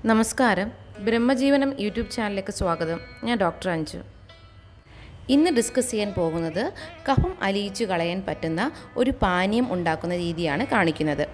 നമസ്കാരം, ബ്രഹ്മജീവനം യൂട്യൂബ് ചാനലിലേക്ക് സ്വാഗതം. ഞാൻ ഡോക്ടർ അഞ്ജു. ഇന്ന് ഡിസ്കസ് ചെയ്യാൻ പോകുന്നത് കഫം അലിയിച്ചു കളയാൻ പറ്റുന്ന ഒരു പാനീയം ഉണ്ടാക്കുന്ന രീതിയാണ് കാണിക്കുന്നത്.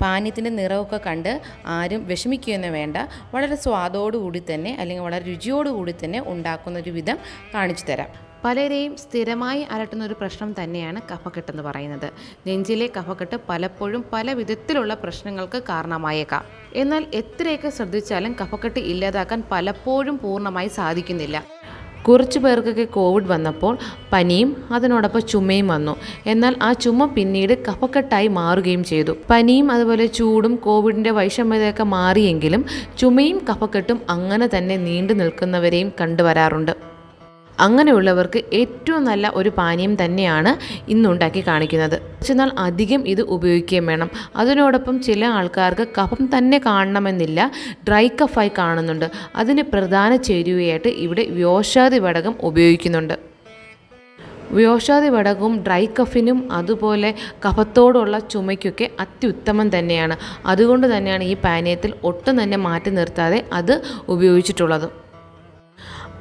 പാനീയത്തിൻ്റെ നിറമൊക്കെ കണ്ട് ആരും വിഷമിക്കുകയൊന്നും വേണ്ട. വളരെ സ്വാദോടുകൂടി തന്നെ അല്ലെങ്കിൽ വളരെ രുചിയോടുകൂടി തന്നെ ഉണ്ടാക്കുന്നൊരു വിധം കാണിച്ചു തരാം. പലരെയും സ്ഥിരമായി അലട്ടുന്ന ഒരു പ്രശ്നം തന്നെയാണ് കഫക്കെട്ടെന്ന് പറയുന്നത്. നെഞ്ചിലെ കഫക്കെട്ട് പലപ്പോഴും പല വിധത്തിലുള്ള പ്രശ്നങ്ങൾക്ക് കാരണമായേക്കാം. എന്നാൽ എത്രയൊക്കെ ശ്രദ്ധിച്ചാലും കഫക്കെട്ട് ഇല്ലാതാക്കാൻ പലപ്പോഴും പൂർണ്ണമായി സാധിക്കുന്നില്ല. കുറച്ചു പേർക്കൊക്കെ കോവിഡ് വന്നപ്പോൾ പനിയും അതിനോടൊപ്പം ചുമയും വന്നു. എന്നാൽ ആ ചുമ പിന്നീട് കഫക്കെട്ടായി മാറുകയും ചെയ്തു. പനിയും അതുപോലെ ചൂടും കോവിഡിൻ്റെ വൈഷമ്യതയൊക്കെ മാറിയെങ്കിലും ചുമയും കഫക്കെട്ടും അങ്ങനെ തന്നെ നീണ്ടു നിൽക്കുന്നവരെയും കണ്ടുവരാറുണ്ട്. അങ്ങനെയുള്ളവർക്ക് ഏറ്റവും നല്ല ഒരു പാനീയം തന്നെയാണ് ഇന്നുണ്ടാക്കി കാണിക്കുന്നത്. എന്നാൽ അധികം ഇത് ഉപയോഗിക്കുകയും വേണം. അതിനോടൊപ്പം ചില ആൾക്കാർക്ക് കഫം തന്നെ കാണണമെന്നില്ല, ഡ്രൈ കഫായി കാണുന്നുണ്ട്. അതിന് പ്രധാന ചേരുവയായിട്ട് ഇവിടെ വ്യോഷാദി വടകം ഉപയോഗിക്കുന്നുണ്ട്. വ്യോഷാദി വടകവും ഡ്രൈ കഫിനും അതുപോലെ കഫത്തോടുള്ള ചുമയ്ക്കൊക്കെ അത്യുത്തമം തന്നെയാണ്. അതുകൊണ്ട് തന്നെയാണ് ഈ പാനീയത്തിൽ ഒട്ടും തന്നെ മാറ്റി നിർത്താതെ അത് ഉപയോഗിച്ചിട്ടുള്ളത്.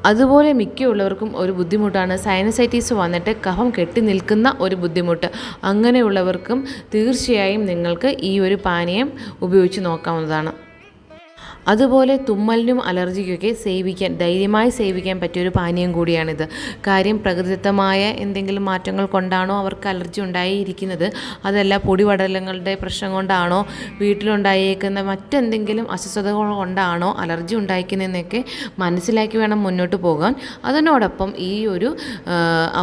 അതുപോലെ മിക്കുള്ളവർക്കും ഒരു ബുദ്ധിമുട്ടാണ് സൈനസൈറ്റീസ് വന്നിട്ട് കഫം കെട്ടി നിൽക്കുന്ന ഒരു ബുദ്ധിമുട്ട്. അങ്ങനെയുള്ളവർക്കും തീർച്ചയായും നിങ്ങൾക്ക് ഈ ഒരു പാനീയം ഉപയോഗിച്ച് നോക്കാവുന്നതാണ്. അതുപോലെ തുമ്മലിനും അലർജിക്കൊക്കെ ധൈര്യമായി സേവിക്കാൻ പറ്റിയൊരു പാനീയം കൂടിയാണിത്. കാര്യം പ്രകൃതിദത്തമായ എന്തെങ്കിലും മാറ്റങ്ങൾ കൊണ്ടാണോ അവർക്ക് അലർജി ഉണ്ടായിരിക്കുന്നത്, അതല്ല പൊടിപടലങ്ങളുടെ പ്രശ്നം കൊണ്ടാണോ, വീട്ടിലുണ്ടായേക്കുന്ന മറ്റെന്തെങ്കിലും അസ്വസ്ഥതകൾ കൊണ്ടാണോ അലർജി ഉണ്ടായിരിക്കുന്നതെന്നൊക്കെ മനസ്സിലാക്കി വേണം മുന്നോട്ട് പോകാൻ. അതിനോടൊപ്പം ഈ ഒരു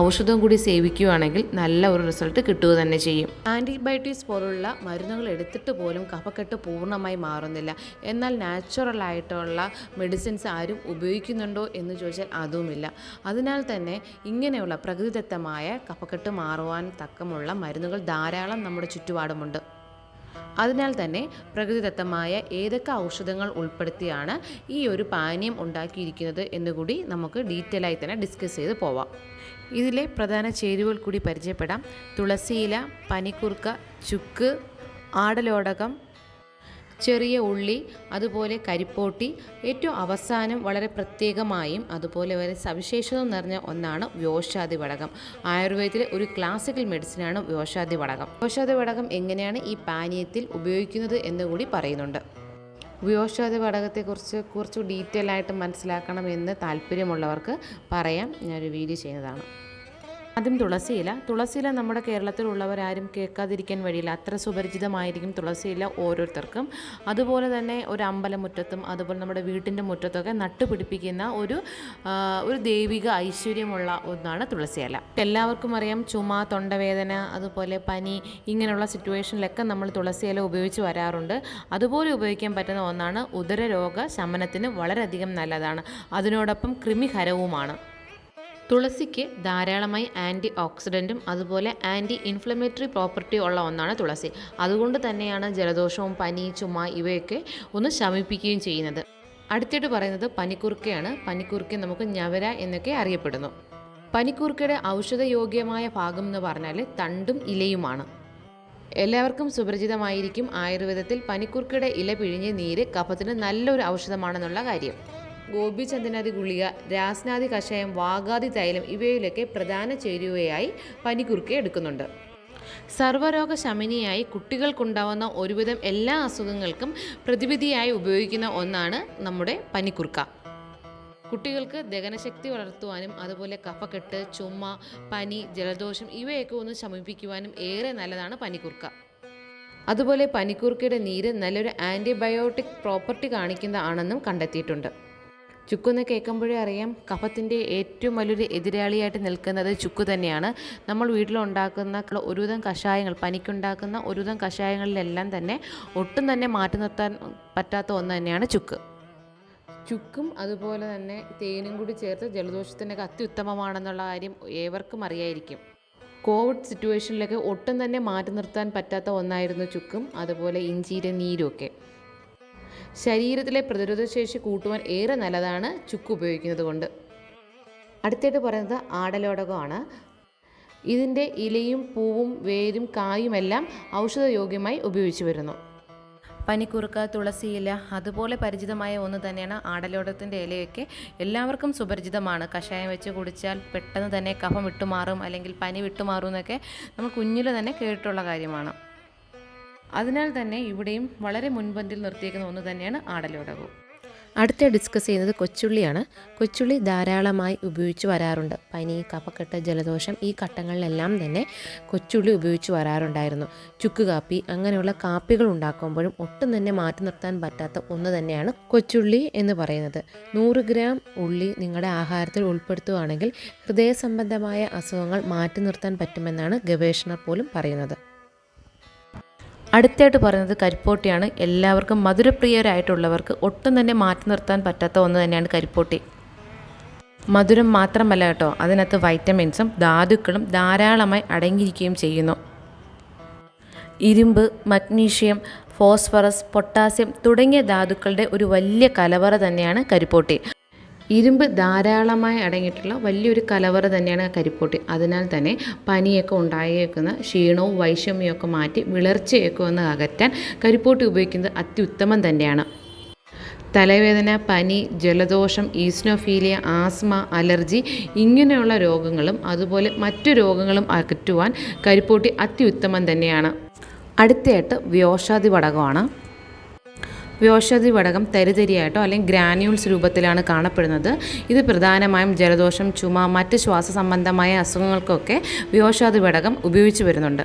ഔഷധം കൂടി സേവിക്കുകയാണെങ്കിൽ നല്ല ഒരു റിസൾട്ട് കിട്ടുക തന്നെ ചെയ്യും. ആൻറ്റിബയോട്ടിക്സ് പോലുള്ള മരുന്നുകൾ എടുത്തിട്ട് പോലും കഫക്കെട്ട് പൂർണ്ണമായി മാറുന്നില്ല. എന്നാൽ നാച്ചുറലായിട്ടുള്ള മെഡിസിൻസ് ആരും ഉപയോഗിക്കുന്നുണ്ടോ എന്ന് ചോദിച്ചാൽ അതുമില്ല. അതിനാൽ തന്നെ ഇങ്ങനെയുള്ള പ്രകൃതിദത്തമായ കഫക്കെട്ട് മാറുവാൻ തക്കമുള്ള മരുന്നുകൾ ധാരാളം നമ്മുടെ ചുറ്റുപാടുമുണ്ട്. അതിനാൽ തന്നെ പ്രകൃതിദത്തമായ ഏതൊക്കെ ഔഷധങ്ങൾ ഉൾപ്പെടുത്തിയാണ് ഈ ഒരു പാനീയം ഉണ്ടാക്കിയിരിക്കുന്നത് എന്നുകൂടി നമുക്ക് ഡീറ്റെയിൽ ആയി തന്നെ ഡിസ്കസ് ചെയ്ത് പോവാം. ഇതിലെ പ്രധാന ചേരുവകൾ കൂടി പരിചയപ്പെടാം. തുളസിയില, പനിക്കൂർക്ക, ചുക്ക്, ആടലോടകം, ചെറിയ ഉള്ളി, അതുപോലെ കരിപ്പോട്ടി. ഏറ്റവും അവസാനം വളരെ പ്രത്യേകമായും അതുപോലെ വളരെ സവിശേഷത നിറഞ്ഞ ഒന്നാണ് വ്യോഷാദി വടകം. ആയുർവേദത്തിലെ ഒരു ക്ലാസിക്കൽ മെഡിസിനാണ് വ്യോഷാദി വടകം. വ്യോഷാദി വടകം എങ്ങനെയാണ് ഈ പാനീയത്തിൽ ഉപയോഗിക്കുന്നത് എന്നുകൂടി പറയുന്നുണ്ട്. വ്യോഷാദി വടകത്തെക്കുറിച്ച് കുറച്ച് ഡീറ്റെയിൽ ആയിട്ട് മനസ്സിലാക്കണമെന്ന് താല്പര്യമുള്ളവർക്ക് പറയാം, ഞാനൊരു വീഡിയോ ചെയ്യുന്നതാണ്. ആദ്യം തുളസിയില നമ്മുടെ കേരളത്തിലുള്ളവരാരും കേൾക്കാതിരിക്കാൻ വഴിയില്ല. അത്ര സുപരിചിതമായിരിക്കും തുളസിയില ഓരോരുത്തർക്കും. അതുപോലെ തന്നെ ഒരു അമ്പലമുറ്റത്തും അതുപോലെ നമ്മുടെ വീട്ടിൻ്റെ മുറ്റത്തൊക്കെ നട്ടുപിടിപ്പിക്കുന്ന ഒരു ദൈവിക ഐശ്വര്യമുള്ള ഒന്നാണ് തുളസിയില. എല്ലാവർക്കും അറിയാം, ചുമ, തൊണ്ടവേദന, അതുപോലെ പനി, ഇങ്ങനെയുള്ള സിറ്റുവേഷനിലൊക്കെ നമ്മൾ തുളസിയില ഉപയോഗിച്ച് വരാറുണ്ട്. അതുപോലെ ഉപയോഗിക്കാൻ പറ്റുന്ന ഒന്നാണ്. ഉദരരോഗ ശമനത്തിന് വളരെയധികം നല്ലതാണ്. അതിനോടൊപ്പം കൃമിഹരവുമാണ്. തുളസിക്ക് ധാരാളമായി ആൻറ്റി ഓക്സിഡൻറ്റും അതുപോലെ ആൻറ്റി ഇൻഫ്ലമേറ്ററി പ്രോപ്പർട്ടി ഉള്ള ഒന്നാണ് തുളസി. അതുകൊണ്ട് തന്നെയാണ് ജലദോഷവും പനി, ചുമ ഇവയൊക്കെ ഒന്ന് ശമിപ്പിക്കുകയും ചെയ്യുന്നത്. അടുത്തിട്ട് പറയുന്നത് പനിക്കൂർക്കയാണ്. പനിക്കൂർക്ക നമുക്ക് ഞവര എന്നൊക്കെ അറിയപ്പെടുന്നു. പനിക്കൂർക്കയുടെ ഔഷധയോഗ്യമായ ഭാഗം എന്ന് പറഞ്ഞാൽ തണ്ടും ഇലയുമാണ്. എല്ലാവർക്കും സുപരിചിതമായിരിക്കും ആയുർവേദത്തിൽ പനിക്കൂർക്കയുടെ ഇല പിഴിഞ്ഞ് നീര് കഫത്തിന് നല്ലൊരു ഔഷധമാണെന്നുള്ള കാര്യം. ഗോപിചന്ദനാദി ഗുളിക, രാസ്നാദി കഷായം, വാഗാദി തൈലം ഇവയിലൊക്കെ പ്രധാന ചേരുവയായി പനിക്കൂർക്ക എടുക്കുന്നുണ്ട്. സർവ്വരോഗ ശമനിയായി കുട്ടികൾക്കുണ്ടാവുന്ന ഒരുവിധം എല്ലാ അസുഖങ്ങൾക്കും പ്രതിവിധിയായി ഉപയോഗിക്കുന്ന ഒന്നാണ് നമ്മുടെ പനിക്കൂർക്ക. കുട്ടികൾക്ക് ദഹനശക്തി വളർത്തുവാനും അതുപോലെ കഫക്കെട്ട്, ചുമ, പനി, ജലദോഷം ഇവയൊക്കെ ഒന്ന് ശമിപ്പിക്കുവാനും ഏറെ നല്ലതാണ് പനിക്കൂർക്ക. അതുപോലെ പനിക്കൂർക്കയുടെ നീര് നല്ലൊരു ആൻറ്റിബയോട്ടിക് പ്രോപ്പർട്ടി കാണിക്കുന്നതാണെന്നും കണ്ടെത്തിയിട്ടുണ്ട്. ചുക്കെന്ന് കേൾക്കുമ്പോഴേ അറിയാം, കഫത്തിൻ്റെ ഏറ്റവും വലിയൊരു എതിരാളിയായിട്ട് നിൽക്കുന്നത് ചുക്ക് തന്നെയാണ്. നമ്മൾ വീട്ടിലുണ്ടാക്കുന്ന ഒരുവിധം കഷായങ്ങൾ, പനിക്കുണ്ടാക്കുന്ന ഒരുവിധം കഷായങ്ങളിലെല്ലാം തന്നെ ഒട്ടും തന്നെ മാറ്റി നിർത്താൻ പറ്റാത്ത ഒന്ന് തന്നെയാണ് ചുക്ക്. ചുക്കും അതുപോലെ തന്നെ തേനും കൂടി ചേർത്ത് ജലദോഷത്തിനൊക്കെ അത്യുത്തമമാണെന്നുള്ള കാര്യം ഏവർക്കും അറിയായിരിക്കും. കോവിഡ് സിറ്റുവേഷനിലൊക്കെ ഒട്ടും തന്നെ മാറ്റി നിർത്താൻ പറ്റാത്ത ഒന്നായിരുന്നു ചുക്കും അതുപോലെ ഇഞ്ചിയുടെ നീരും ഒക്കെ. ശരീരത്തിലെ പ്രതിരോധശേഷി കൂട്ടുവാൻ ഏറെ നല്ലതാണ് ചുക്ക് ഉപയോഗിക്കുന്നത് കൊണ്ട്. അടുത്തായിട്ട് പറയുന്നത് ആടലോടകമാണ്. ഇതിൻ്റെ ഇലയും പൂവും വേരും കായുമെല്ലാം ഔഷധയോഗ്യമായി ഉപയോഗിച്ചു വരുന്നു. പനിക്കുറുക്ക, തുളസിയില അതുപോലെ പരിചിതമായ ഒന്ന് തന്നെയാണ് ആടലോടകത്തിൻ്റെ ഇലയൊക്കെ എല്ലാവർക്കും സുപരിചിതമാണ്. കഷായം വെച്ച് കുടിച്ചാൽ പെട്ടെന്ന് തന്നെ കഫം വിട്ടുമാറും അല്ലെങ്കിൽ പനി വിട്ടുമാറും എന്നൊക്കെ നമ്മൾ കുഞ്ഞിൽ തന്നെ കേട്ടിട്ടുള്ള കാര്യമാണ്. അതിനാൽ തന്നെ ഇവിടെയും വളരെ മുൻപന്തിൽ നിർത്തിയേക്കുന്ന ഒന്ന് തന്നെയാണ് ആടലോടകവും. അടുത്ത ഡിസ്കസ് ചെയ്യുന്നത് കൊച്ചുള്ളിയാണ്. കൊച്ചുള്ളി ധാരാളമായി ഉപയോഗിച്ച് വരാറുണ്ട്. പനി, കഫക്കെട്ട്, ജലദോഷം ഈ ഘട്ടങ്ങളിലെല്ലാം തന്നെ കൊച്ചുള്ളി ഉപയോഗിച്ച് വരാറുണ്ടായിരുന്നു. ചുക്ക് കാപ്പി അങ്ങനെയുള്ള കാപ്പികൾ ഉണ്ടാക്കുമ്പോഴും ഒട്ടും തന്നെ മാറ്റി നിർത്താൻ പറ്റാത്ത ഒന്ന് തന്നെയാണ് കൊച്ചുള്ളി എന്ന് പറയുന്നത്. 100 ഗ്രാം ഉള്ളി നിങ്ങളുടെ ആഹാരത്തിൽ ഉൾപ്പെടുത്തുകയാണെങ്കിൽ ഹൃദയ സംബന്ധമായ അസുഖങ്ങൾ മാറ്റി നിർത്താൻ പറ്റുമെന്നാണ് ഗവേഷകർ പോലും പറയുന്നത്. അടുത്തായിട്ട് പറയുന്നത് കരിപ്പോട്ടിയാണ്. എല്ലാവർക്കും മധുരപ്രിയരായിട്ടുള്ളവർക്ക് ഒട്ടും തന്നെ മാറ്റി നിർത്താൻ പറ്റാത്ത ഒന്ന് തന്നെയാണ് കരിപ്പോട്ടി. മധുരം മാത്രമല്ല കേട്ടോ, അതിനകത്ത് വൈറ്റമിൻസും ധാതുക്കളും ധാരാളമായി അടങ്ങിയിരിക്കുകയും ചെയ്യുന്നു. ഇരുമ്പ്, മഗ്നീഷ്യം, ഫോസ്ഫറസ്, പൊട്ടാസ്യം തുടങ്ങിയ ധാതുക്കളുടെ ഒരു വലിയ കലവറ തന്നെയാണ് കരിപ്പോട്ടി. ഇരുമ്പ് ധാരാളമായി അടങ്ങിയിട്ടുള്ള വലിയൊരു കലവറ തന്നെയാണ് കരിപ്പോട്ടി. അതിനാൽ തന്നെ പനിയൊക്കെ ഉണ്ടായേക്കുന്ന ക്ഷീണവും വൈഷമ്യമൊക്കെ മാറ്റി വിളർച്ചയൊക്കെ ഒന്ന് അകറ്റാൻ കരിപ്പോട്ടി ഉപയോഗിക്കുന്നത് അത്യുത്തമം തന്നെയാണ്. തലവേദന, പനി, ജലദോഷം, ഈസ്നോഫീലിയ, ആസ്മ, അലർജി ഇങ്ങനെയുള്ള രോഗങ്ങളും അതുപോലെ മറ്റു രോഗങ്ങളും അകറ്റുവാൻ കരിപ്പോട്ടി അത്യുത്തമം തന്നെയാണ്. അടുത്തയായിട്ട് വ്യോഷാദി വടകമാണ്. വ്യോഷാദി വടകം തരിതരിയായിട്ടോ അല്ലെങ്കിൽ ഗ്രാന്യൂൾസ് രൂപത്തിലാണ് കാണപ്പെടുന്നത്. ഇത് പ്രധാനമായും ജലദോഷം, ചുമ, മറ്റ് ശ്വാസ സംബന്ധമായ അസുഖങ്ങൾക്കൊക്കെ വ്യോഷാദി വടകം ഉപയോഗിച്ച് വരുന്നുണ്ട്.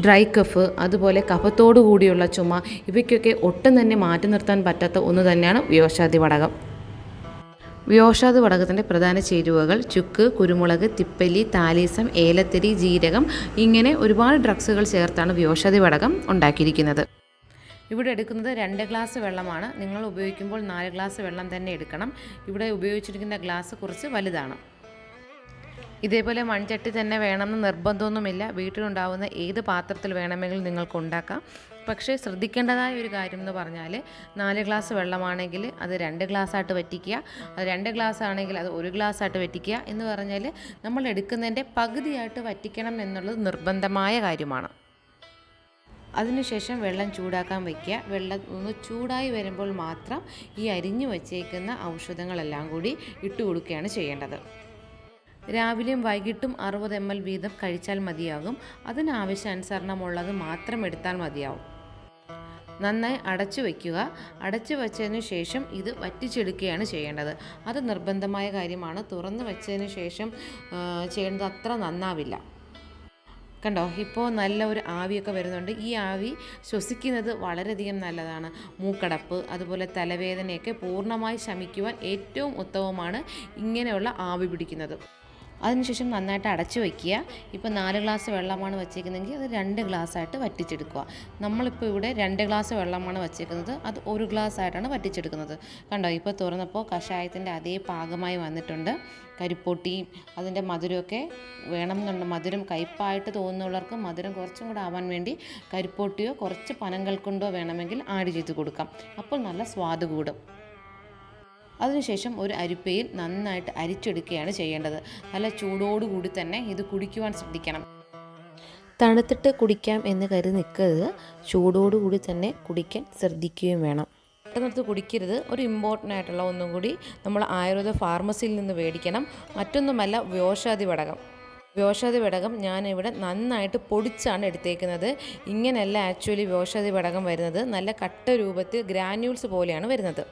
ഡ്രൈ കഫ് അതുപോലെ കഫത്തോടു കൂടിയുള്ള ചുമ ഇവയ്ക്കൊക്കെ ഒട്ടും തന്നെ മാറ്റി നിർത്താൻ പറ്റാത്ത ഒന്ന് തന്നെയാണ് വ്യോഷാദി വടകം. വ്യോഷാദി വടകത്തിൻ്റെ പ്രധാന ചേരുവകൾ ചുക്ക്, കുരുമുളക്, തിപ്പല്ലി, താലീസം, ഏലത്തിരി, ജീരകം ഇങ്ങനെ ഒരുപാട് ഡ്രഗ്സുകൾ ചേർത്താണ് വ്യോഷാദി വടകം ഉണ്ടാക്കിയിരിക്കുന്നത്. ഇവിടെ എടുക്കുന്നത് 2 ഗ്ലാസ് വെള്ളമാണ്. നിങ്ങൾ ഉപയോഗിക്കുമ്പോൾ 4 ഗ്ലാസ് വെള്ളം തന്നെ എടുക്കണം. ഇവിടെ ഉപയോഗിച്ചിരിക്കുന്ന ഗ്ലാസ് കുറച്ച് വലുതാണ്. ഇതേപോലെ മൺചട്ടി തന്നെ വേണമെന്ന് നിർബന്ധമൊന്നുമില്ല. വീട്ടിലുണ്ടാവുന്ന ഏത് പാത്രത്തിൽ വേണമെങ്കിലും നിങ്ങൾക്ക് ഉണ്ടാക്കാം. പക്ഷേ ശ്രദ്ധിക്കേണ്ടതായ ഒരു കാര്യം എന്ന് പറഞ്ഞാൽ 4 ഗ്ലാസ് വെള്ളമാണെങ്കിൽ അത് 2 ഗ്ലാസ്സായിട്ട് വറ്റിക്കുക, അത് 2 ഗ്ലാസ് ആണെങ്കിൽ അത് 1 ഗ്ലാസ്സായിട്ട് വറ്റിക്കുക എന്ന് പറഞ്ഞാൽ നമ്മൾ എടുക്കുന്നതിൻ്റെ പകുതിയായിട്ട് വറ്റിക്കണം എന്നുള്ളത് നിർബന്ധമായ കാര്യമാണ്. അതിനുശേഷം വെള്ളം ചൂടാക്കാൻ വയ്ക്കുക. വെള്ളം ഒന്ന് ചൂടായി വരുമ്പോൾ മാത്രം ഈ അരിഞ്ഞു വച്ചേക്കുന്ന ഔഷധങ്ങളെല്ലാം കൂടി ഇട്ട് കൊടുക്കുകയാണ് ചെയ്യേണ്ടത്. രാവിലെയും വൈകിട്ടും 60 ml വീതം കഴിച്ചാൽ മതിയാകും. അതിനാവശ്യാനുസരണമുള്ളത് മാത്രം എടുത്താൽ മതിയാവും. നന്നായി അടച്ചു വയ്ക്കുക. അടച്ചു വച്ചതിന് ശേഷം ഇത് വറ്റിച്ചെടുക്കുകയാണ് ചെയ്യേണ്ടത്. അത് നിർബന്ധമായ കാര്യമാണ്. തുറന്ന് വെച്ചതിന് ശേഷം ചെയ്യേണ്ടത് അത്ര നന്നാവില്ല. കണ്ടോ, ഇപ്പോൾ നല്ല ഒരു ആവിയൊക്കെ വരുന്നുണ്ട്. ഈ ആവി ശ്വസിക്കുന്നത് വളരെയധികം നല്ലതാണ്. മൂക്കടപ്പ് അതുപോലെ തലവേദനയൊക്കെ പൂർണ്ണമായി ശമിക്കുവാൻ ഏറ്റവും ഉത്തമമാണ് ഇങ്ങനെയുള്ള ആവി പിടിക്കുന്നത്. അതിനുശേഷം നന്നായിട്ട് അടച്ചു വയ്ക്കുക. ഇപ്പോൾ 4 ഗ്ലാസ് വെള്ളമാണ് വച്ചേക്കുന്നതെങ്കിൽ അത് 2 ഗ്ലാസ്സായിട്ട് വറ്റിച്ചെടുക്കുക. നമ്മളിപ്പോൾ ഇവിടെ 2 ഗ്ലാസ് വെള്ളമാണ് വച്ചേക്കുന്നത്, അത് 1 ഗ്ലാസ് ആയിട്ടാണ് വറ്റിച്ചെടുക്കുന്നത്. കണ്ടോ, ഇപ്പോൾ തുറന്നപ്പോൾ കഷായത്തിൻ്റെ അതേ പാകമായി വന്നിട്ടുണ്ട്. കരിപ്പൊട്ടിയും അതിൻ്റെ മധുരമൊക്കെ വേണമെന്നുണ്ട്. മധുരം കയ്പായിട്ട് തോന്നുന്നവർക്ക് മധുരം കുറച്ചും കൂടെ ആവാൻ വേണ്ടി കരിപ്പൊട്ടിയോ കുറച്ച് പനങ്കൽക്കൊണ്ടോ വേണമെങ്കിൽ ആഡ് ചെയ്ത് കൊടുക്കാം. അപ്പോൾ നല്ല സ്വാദ് കൂടും. അതിനുശേഷം ഒരു അരിപ്പയിൽ നന്നായിട്ട് അരിച്ചെടുക്കുകയാണ് ചെയ്യേണ്ടത്. നല്ല ചൂടോടുകൂടി തന്നെ ഇത് കുടിക്കുവാൻ ശ്രദ്ധിക്കണം. തണുത്തിട്ട് കുടിക്കാം എന്ന് കരുതി നിൽക്കരുത്. ചൂടോടുകൂടി തന്നെ കുടിക്കാൻ ശ്രദ്ധിക്കുകയും വേണം. പെട്ടെന്നെടുത്ത് കുടിക്കരുത്. ഒരു ഇമ്പോർട്ടൻ്റ് ആയിട്ടുള്ള ഒന്നും കൂടി നമ്മൾ ആയുർവേദ ഫാർമസിയിൽ നിന്ന് മേടിക്കണം. മറ്റൊന്നുമല്ല വ്യോഷാദി വടകം. വ്യോഷാദി വടകം ഞാനിവിടെ നന്നായിട്ട് പൊടിച്ചാണ് എടുത്തേക്കുന്നത്. ഇങ്ങനെയല്ല ആക്ച്വലി വ്യോഷാദി വടകം വരുന്നത്. നല്ല കട്ട രൂപത്തിൽ ഗ്രാന്യൂൾസ് പോലെയാണ് വരുന്നത്.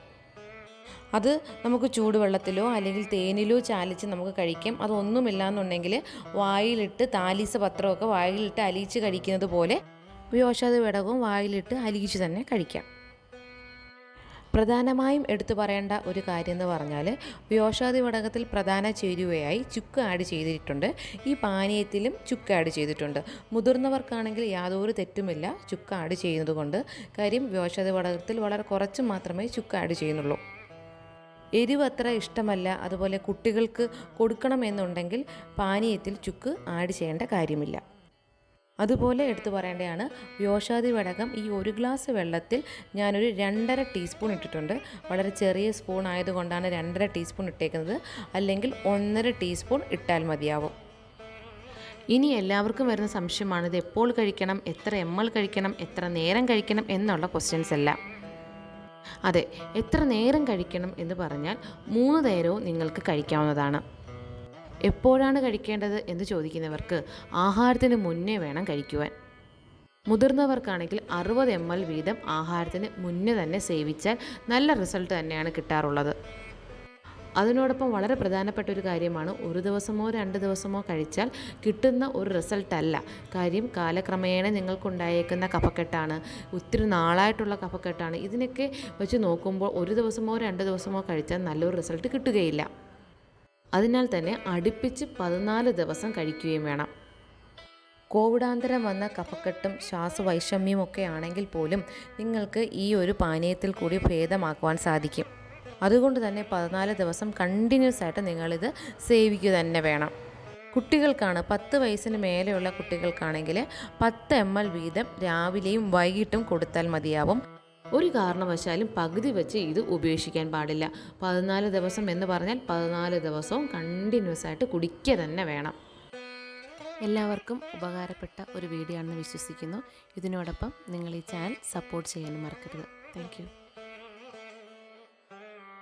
അത് നമുക്ക് ചൂടുവെള്ളത്തിലോ അല്ലെങ്കിൽ തേനിലോ ചാലിച്ച് നമുക്ക് കഴിക്കാം. അതൊന്നുമില്ല എന്നുണ്ടെങ്കിൽ വായിലിട്ട് താലീസ പത്രമൊക്കെ വായിലിട്ട് അലിയിച്ച് കഴിക്കുന്നത് പോലെ വ്യോഷാദി വടകവും വായിലിട്ട് അലിയിച്ച് തന്നെ കഴിക്കാം. പ്രധാനമായും എടുത്തു പറയേണ്ട ഒരു കാര്യം എന്ന് പറഞ്ഞാൽ വ്യോഷാദി വടകത്തിൽ പ്രധാന ചേരുവയായി ചുക്ക് ആഡ് ചെയ്തിട്ടുണ്ട്. ഈ പാനീയത്തിലും ചുക്ക് ആഡ് ചെയ്തിട്ടുണ്ട്. മുതിർന്നവർക്കാണെങ്കിൽ യാതൊരു തെറ്റുമില്ല ചുക്ക് ആഡ് ചെയ്യുന്നത് കൊണ്ട്. കാര്യം വ്യോഷാദി വടകത്തിൽ വളരെ കുറച്ച് മാത്രമേ ചുക്ക് ആഡ് ചെയ്യുന്നുള്ളൂ. എരിവ് അത്ര ഇഷ്ടമല്ല, അതുപോലെ കുട്ടികൾക്ക് കൊടുക്കണമെന്നുണ്ടെങ്കിൽ പാനീയത്തിൽ ചുക്ക് ആഡ് ചെയ്യേണ്ട കാര്യമില്ല. അതുപോലെ എടുത്തു പറയേണ്ടതാണ് വ്യോഷാദി വടകം ഈ ഒരു ഗ്ലാസ് വെള്ളത്തിൽ ഞാനൊരു 2.5 ടീസ്പൂൺ ഇട്ടിട്ടുണ്ട്. വളരെ ചെറിയ സ്പൂൺ ആയതുകൊണ്ടാണ് 2.5 ടീസ്പൂൺ ഇട്ടേക്കുന്നത്, അല്ലെങ്കിൽ 1.5 ടീസ്പൂൺ ഇട്ടാൽ മതിയാവും. ഇനി എല്ലാവർക്കും വരുന്ന സംശയമാണ് ഇത് എപ്പോൾ കഴിക്കണം, എത്ര ml കഴിക്കണം, എത്ര നേരം കഴിക്കണം എന്നുള്ള ക്വസ്റ്റ്യൻസ് എല്ലാം. അതെ, എത്ര നേരം കഴിക്കണം എന്ന് പറഞ്ഞാൽ 3 നേരവും നിങ്ങൾക്ക് കഴിക്കാവുന്നതാണ്. എപ്പോഴാണ് കഴിക്കേണ്ടത് എന്ന് ചോദിക്കുന്നവർക്ക് ആഹാരത്തിന് മുന്നേ വേണം കഴിക്കുവാൻ. മുതിർന്നവർക്കാണെങ്കിൽ 60 ml വീതം ആഹാരത്തിന് മുന്നേ തന്നെ സേവിച്ചാൽ നല്ല റിസൾട്ട് തന്നെയാണ് കിട്ടാറുള്ളത്. അതിനോടൊപ്പം വളരെ പ്രധാനപ്പെട്ട ഒരു കാര്യമാണ്, ഒരു ദിവസമോ 2 ദിവസമോ കഴിച്ചാൽ കിട്ടുന്ന ഒരു റിസൾട്ടല്ല. കാര്യം കാലക്രമേണ നിങ്ങൾക്കുണ്ടായേക്കുന്ന കഫക്കെട്ടാണ്, ഒത്തിരി നാളായിട്ടുള്ള കഫക്കെട്ടാണ്. ഇതിനൊക്കെ വെച്ച് നോക്കുമ്പോൾ ഒരു ദിവസമോ 2 ദിവസമോ കഴിച്ചാൽ നല്ലൊരു റിസൾട്ട് കിട്ടുകയില്ല. അതിനാൽ തന്നെ അടുപ്പിച്ച് 14 ദിവസം കഴിക്കുകയും വേണം. കോവിഡാന്തരം വന്ന കഫക്കെട്ടും ശ്വാസവൈഷമ്യവും ഒക്കെ ആണെങ്കിൽ പോലും നിങ്ങൾക്ക് ഈ ഒരു പാനീയത്തിൽ കൂടി ഭേദമാക്കുവാൻ സാധിക്കും. അതുകൊണ്ട് തന്നെ 14 ദിവസം കണ്ടിന്യൂസ് ആയിട്ട് നിങ്ങളിത് സേവിക്കുക തന്നെ വേണം. കുട്ടികൾക്കാണ്, 10 വയസ്സിന് മേലെയുള്ള കുട്ടികൾക്കാണെങ്കിൽ 10 ml വീതം രാവിലെയും വൈകിട്ടും കൊടുത്താൽ മതിയാവും. ഒരു കാരണവശാലും പകുതി വെച്ച് ഇത് ഉപേക്ഷിക്കാൻ പാടില്ല. 14 ദിവസം എന്ന് പറഞ്ഞാൽ 14 ദിവസവും കണ്ടിന്യൂസ് ആയിട്ട് കുടിക്കുക തന്നെ വേണം. എല്ലാവർക്കും ഉപകാരപ്പെട്ട ഒരു വീഡിയോ ആണെന്ന് വിശ്വസിക്കുന്നു. ഇതിനോടൊപ്പം നിങ്ങൾ ഈ ചാനൽ സപ്പോർട്ട് ചെയ്യാനും മറക്കരുത്. Thank you.